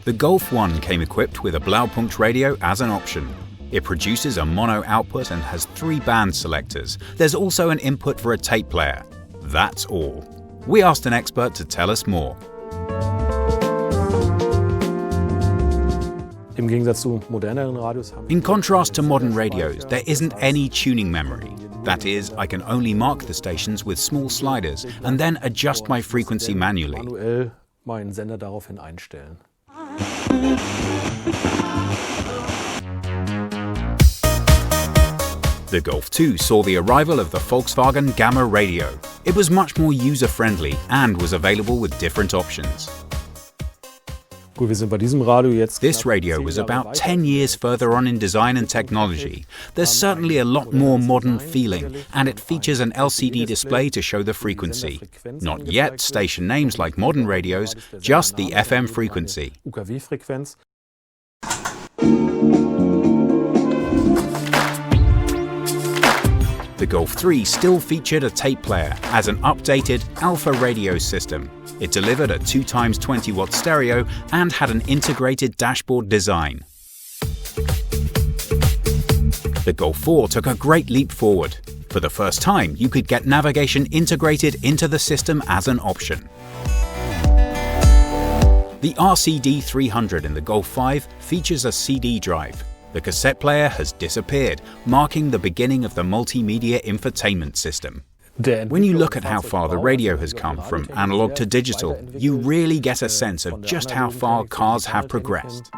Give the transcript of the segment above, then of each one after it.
The Golf 1 came equipped with a Blaupunkt radio as an option. It produces a mono output and has 3 band selectors. There's also an input for a tape player. That's all. We asked an expert to tell us more. In contrast to modern radios, there isn't any tuning memory. That is, I can only mark the stations with small sliders and then adjust my frequency manually. The Golf 2 saw the arrival of the Volkswagen Gamma radio. It was much more user-friendly and was available with different options. This radio was about 10 years further on in design and technology. There's certainly a lot more modern feeling, and it features an LCD display to show the frequency. Not yet station names like modern radios, just the FM frequency. The Golf 3 still featured a tape player as an updated Alpha radio system. It delivered a 2x20 watt stereo and had an integrated dashboard design. The Golf 4 took a great leap forward. For the first time, you could get navigation integrated into the system as an option. The RCD 300 in the Golf 5 features a CD drive. The cassette player has disappeared, marking the beginning of the multimedia infotainment system. When you look at how far the radio has come from analog to digital, you really get a sense of just how far cars have progressed.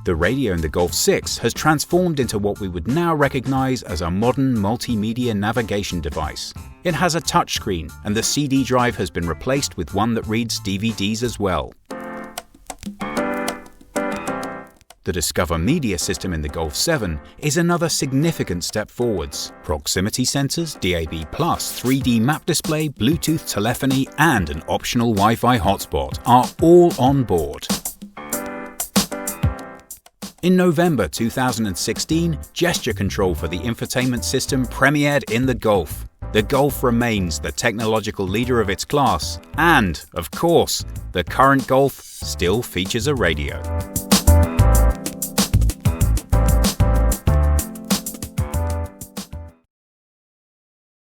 The radio in the Golf 6 has transformed into what we would now recognize as a modern multimedia navigation device. It has a touchscreen, and the CD drive has been replaced with one that reads DVDs as well. The Discover Media system in the Golf 7 is another significant step forwards. Proximity sensors, DAB+, 3D map display, Bluetooth telephony, and an optional Wi-Fi hotspot are all on board. In November 2016, gesture control for the infotainment system premiered in the Golf. The Golf remains the technological leader of its class, and, of course, the current Golf still features a radio.